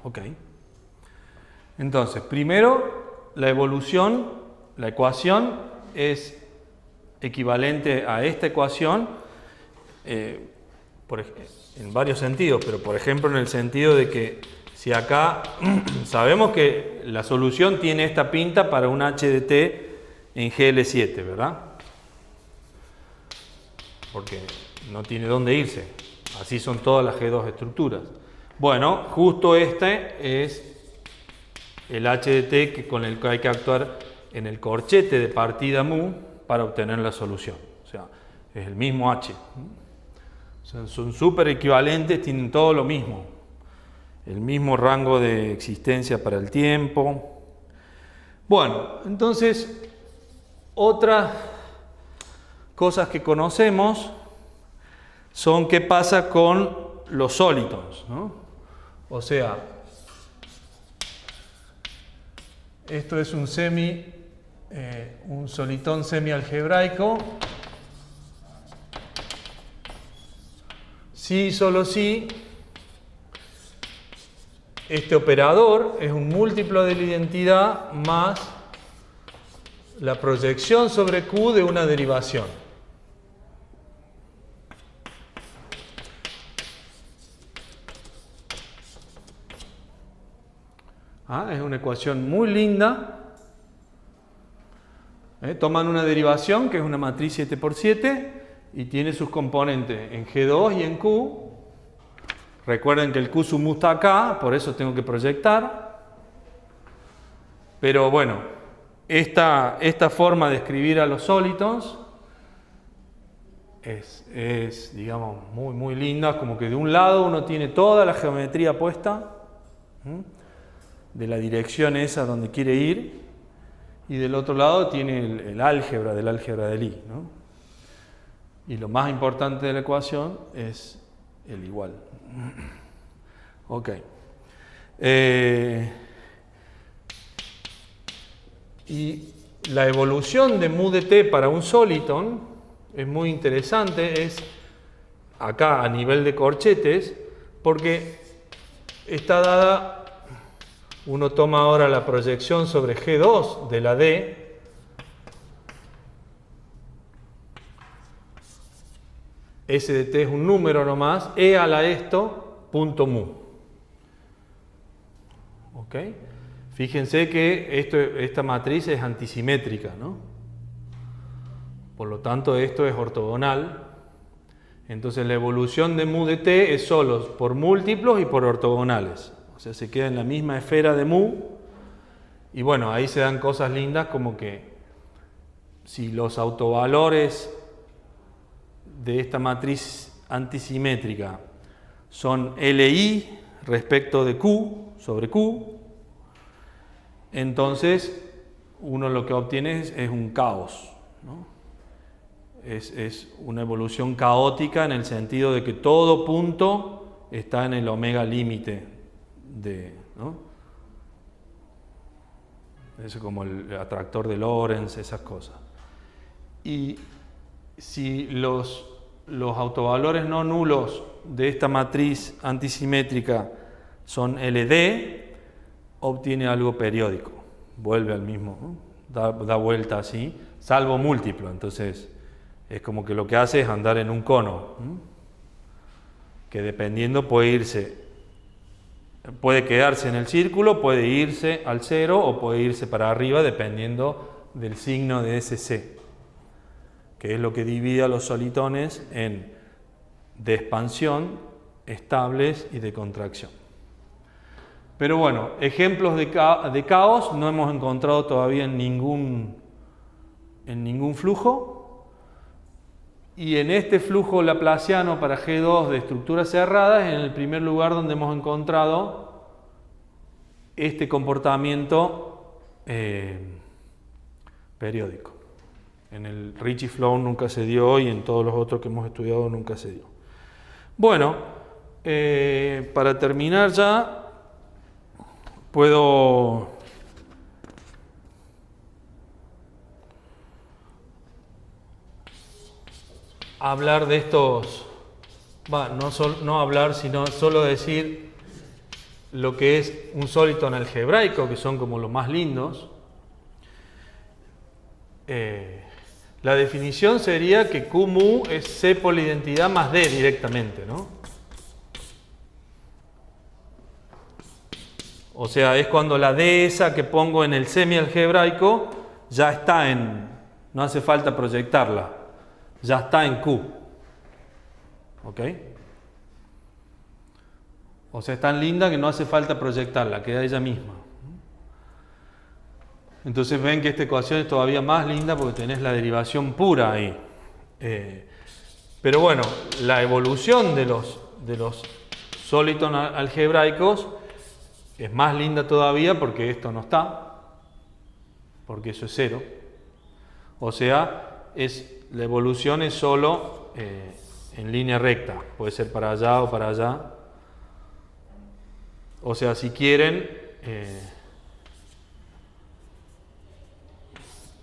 Ok. Entonces, primero, la evolución, la ecuación es equivalente a esta ecuación en varios sentidos, pero por ejemplo en el sentido de que si acá sabemos que la solución tiene esta pinta para un h de t en GL7, ¿verdad? Porque no tiene dónde irse. Así son todas las G2 estructuras. Bueno, justo este es el HDT con el que hay que actuar en el corchete de partida mu para obtener la solución. O sea, es el mismo H. O sea, son súper equivalentes, tienen todo lo mismo. El mismo rango de existencia para el tiempo. Bueno, entonces, otras cosas que conocemos son qué pasa con los solitons, ¿no? O sea, esto es un solitón semi-algebraico. Si y solo si este operador es un múltiplo de la identidad más la proyección sobre Q de una derivación. Es una ecuación muy linda. Toman una derivación que es una matriz 7×7 y tiene sus componentes en G2 y en Q. Recuerden que el Q sub mu está acá, por eso tengo que proyectar. Pero bueno, esta forma de escribir a los solitons es digamos, muy linda. Como que de un lado uno tiene toda la geometría puesta de la dirección esa donde quiere ir, y del otro lado tiene el álgebra del álgebra de Lie, ¿no? Y lo más importante de la ecuación es el igual. Ok. Y la evolución de mu de t para un soliton es muy interesante, es acá a nivel de corchetes, porque está dada. Uno toma ahora la proyección sobre G2 de la D. S de t es un número nomás. E a la esto, punto mu. ¿Ok? Fíjense que esta matriz es antisimétrica, ¿no? Por lo tanto, esto es ortogonal. Entonces, la evolución de mu de t es solo por múltiplos y por ortogonales. O sea, se queda en la misma esfera de mu. Y bueno, ahí se dan cosas lindas como que si los autovalores de esta matriz antisimétrica son Li respecto de Q sobre Q, entonces uno lo que obtiene es un caos, ¿no? Es una evolución caótica en el sentido de que todo punto está en el omega límite. ¿No? Eso es como el atractor de Lorentz, esas cosas. Y si los autovalores no nulos de esta matriz antisimétrica son LD, obtiene algo periódico, vuelve al mismo, ¿no? da vuelta así, salvo múltiplo. Entonces es como que lo que hace es andar en un cono, ¿no? Que dependiendo puede quedarse en el círculo, puede irse al cero o puede irse para arriba dependiendo del signo de SC, que es lo que divide a los solitones de expansión, estables y de contracción. Pero bueno, ejemplos de caos no hemos encontrado todavía en ningún flujo. Y en este flujo laplaciano para G2 de estructuras cerradas, en el primer lugar donde hemos encontrado este comportamiento periódico. En el Ricci flow nunca se dio y en todos los otros que hemos estudiado nunca se dio. Bueno, para terminar ya, puedo hablar de estos, no hablar, sino solo decir lo que es un soliton algebraico, que son como los más lindos. La definición sería que Q mu es C por la identidad más D directamente, ¿no? O sea, es cuando la D esa que pongo en el semi-algebraico ya está no hace falta proyectarla. Ya está en Q. ¿Ok? O sea, es tan linda que no hace falta proyectarla, queda ella misma. Entonces ven que esta ecuación es todavía más linda porque tenés la derivación pura ahí. Pero bueno, la evolución de los soliton algebraicos es más linda todavía porque esto no está, porque eso es 0. O sea, la evolución es solo en línea recta, puede ser para allá o para allá. O sea, si quieren,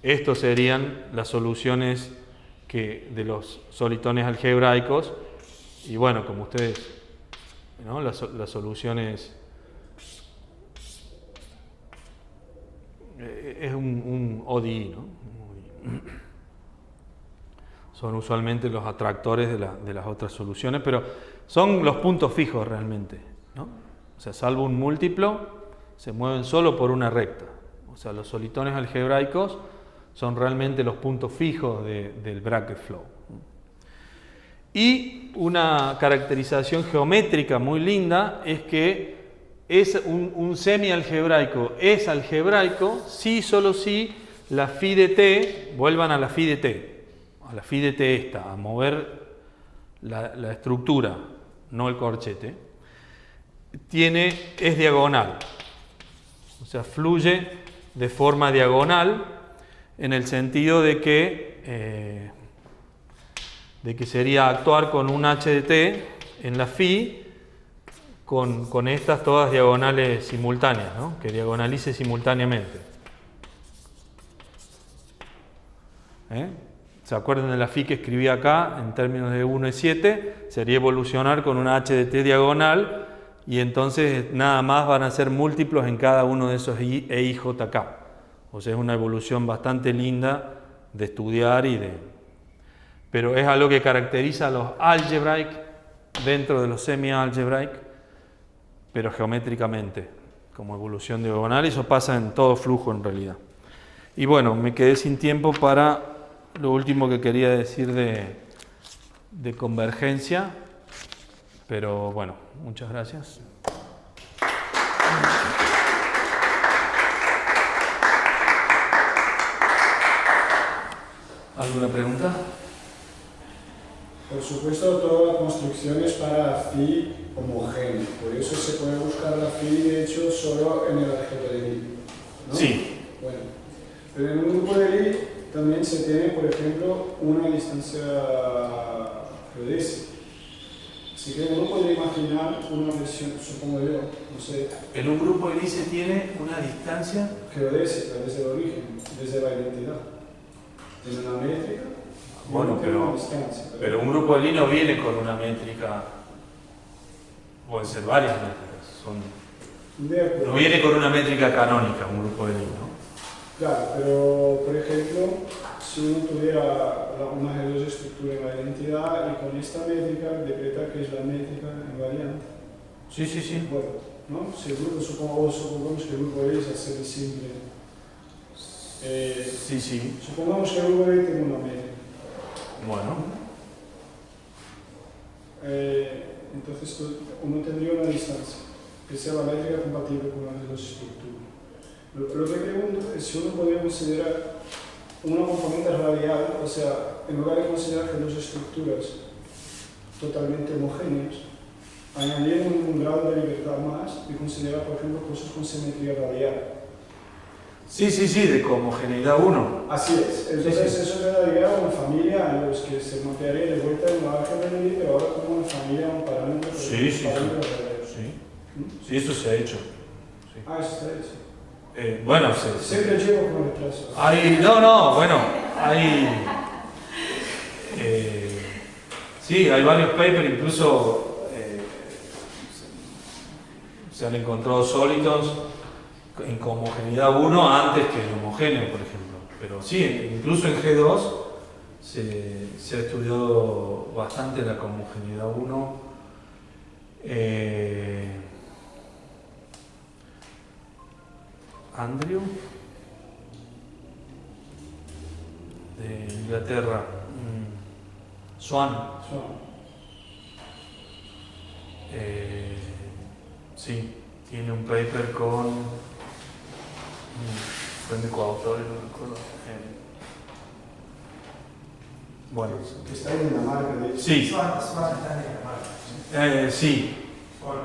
estos serían las soluciones de los solitones algebraicos. Y bueno, como ustedes, ¿no? Las soluciones es un ODI, ¿no? Son usualmente los atractores de las otras soluciones, pero son los puntos fijos realmente, ¿no? O sea, salvo un múltiplo, se mueven solo por una recta. O sea, los solitones algebraicos son realmente los puntos fijos del bracket flow. Y una caracterización geométrica muy linda es que es un semi-algebraico es algebraico si solo si la phi de t, vuelvan a la phi de t, a la phi de t esta, a mover la estructura, no el corchete, es diagonal, o sea, fluye de forma diagonal en el sentido de que sería actuar con un h de t en la phi con estas todas diagonales simultáneas, ¿no? Que diagonalice simultáneamente. ¿Se acuerdan de la phi que escribí acá en términos de 1 y 7? Sería evolucionar con una h de t diagonal. Y entonces nada más van a ser múltiplos en cada uno de esos EIJK. O sea, es una evolución bastante linda de estudiar pero es algo que caracteriza a los algebraic dentro de los semi-algebraic, pero geométricamente, como evolución diagonal. Eso pasa en todo flujo en realidad. Y bueno, me quedé sin tiempo para lo último que quería decir de convergencia. Pero bueno, muchas gracias. ¿Alguna pregunta? Por supuesto, toda la construcción es para phi homogéneo. Por eso se puede buscar la phi, de hecho, solo en el algebra de Lie, ¿no? Sí. Bueno, pero en un grupo de Lie también se tiene, por ejemplo, una distancia geodésica. Así que uno podría imaginar una versión, supongo yo, no sé. En un grupo de Lie se tiene una distancia geodésica desde el origen, desde la identidad. Tiene una métrica. Bueno, pero un grupo de Lie no viene con una métrica, pueden ser varias métricas. No viene con una métrica canónica un grupo de Lie, ¿no? Claro, pero por ejemplo, si uno tuviera una G2 estructura en la identidad y con esta métrica decreta que es la métrica invariante. Sí. Bueno, ¿no? Si el grupo, supongamos que el grupo de Lie es así de simple. Sí. Supongamos que el grupo de Lie tiene una métrica. Bueno. Entonces uno tendría una distancia que sea la métrica compatible con una de las estructuras. Lo que pregunto es si uno podría considerar una componente radial, o sea, en lugar de considerar que dos estructuras totalmente homogéneas, añadir un grado de libertad más y considerar, por ejemplo, cosas con simetría radial. Sí, de homogeneidad 1. Así es. Entonces sí. Eso le daría una familia en los que se mapearía de vuelta en la álgebra de Lie, pero ahora como una familia, un parámetro. Sí, eso se ha hecho. Sí. Ah, eso está hecho. Bueno, siempre llevo con retraso. Sí, hay varios papers, incluso se han encontrado sólidos en homogeneidad 1 antes que en homogéneo, por ejemplo. Pero sí, incluso en G2 se ha estudiado bastante la homogeneidad 1. Andrew de Inglaterra, Swan. Sí, tiene un paper con... Fue mi coautor, no recuerdo. Bueno. Que está en Dinamarca, de hecho. Sí. Swan está en Dinamarca. Sí. Con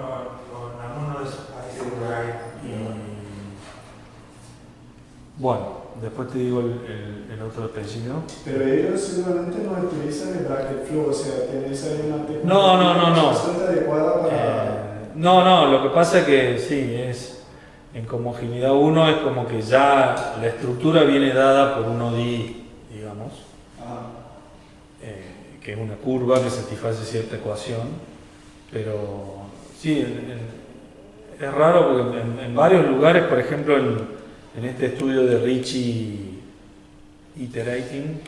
algunos de esos países por ahí. Bueno, después te digo el otro apellido. Pero ellos seguramente no utilizan el bracket flow, o sea, tienes ahí una técnica No. bastante adecuada para... No, lo que pasa es que sí, es en cohomogeneidad 1 es como que ya la estructura viene dada por un ODI, digamos, que es una curva que satisface cierta ecuación, pero sí, es raro porque en varios lugares, por ejemplo en este estudio de Ricci Iterating,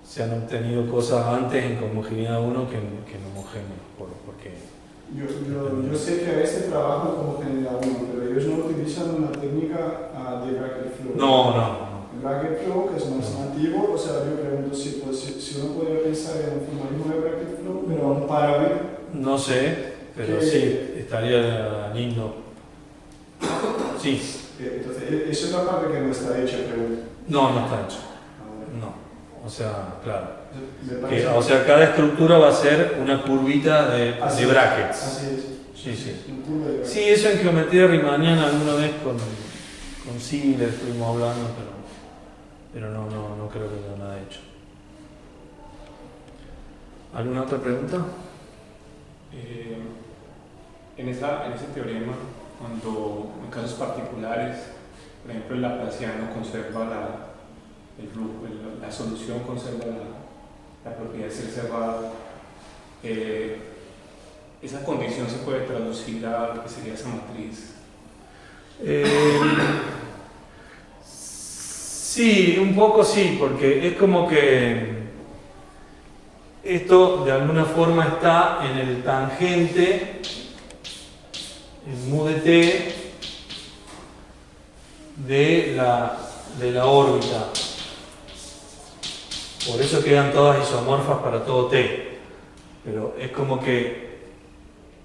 se han obtenido cosas antes en cohomogeneidad 1 que en homogéneo, porque... Yo sé que a veces trabajan como general 1, pero ellos no utilizan una técnica de bracket flow. No. El bracket flow, que es más nativo, o sea, yo pregunto si uno podría pensar en un formalismo de bracket flow, pero un parámetro. No sé, pero sí, estaría lindo. Sí. Entonces, esa es la parte que no está hecha, pregunto. No está hecho. No. O sea, claro. O Así sea, cada estructura va a ser una curvita de brackets. Así es. Sí. Un curva de brackets. Sí, eso en geometría riemanniana alguna vez con Ziegler estuvimos hablando, pero no creo que haya nada hecho. ¿Alguna otra pregunta? En ese teorema, cuando en casos particulares, por ejemplo el laplaciano conserva el flujo, la solución conserva la propiedad de ser cerrada, esa condición se puede traducir a lo que sería esa matriz. Sí, un poco sí, porque es como que esto de alguna forma está en el tangente, en mu de t, de la órbita. Por eso quedan todas isomorfas para todo t. Pero es como que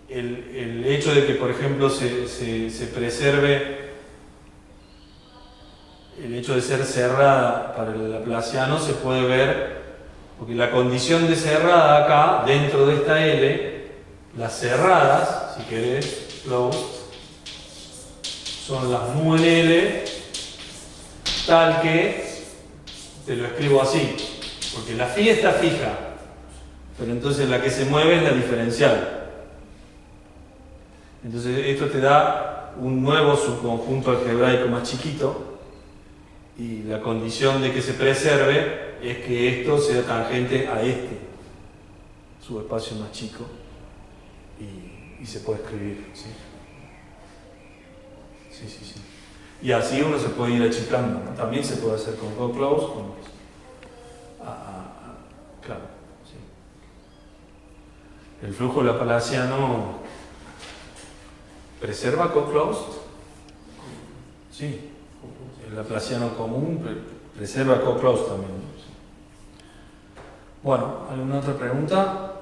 el hecho de que, por ejemplo, se preserve el hecho de ser cerrada para el laplaciano se puede ver, porque la condición de cerrada acá, dentro de esta L, las cerradas, si querés, closed, son las mu en L, tal que, te lo escribo así, porque la phi está fija, pero entonces la que se mueve es la diferencial. Entonces esto te da un nuevo subconjunto algebraico más chiquito, y la condición de que se preserve es que esto sea tangente a este subespacio más chico y se puede escribir, ¿sí? Sí. Y así uno se puede ir achicando, ¿no? También se puede hacer con go-close, claro, sí. El flujo laplaciano preserva go-closed, sí. El laplaciano común preserva co-closed también. Bueno, ¿alguna otra pregunta?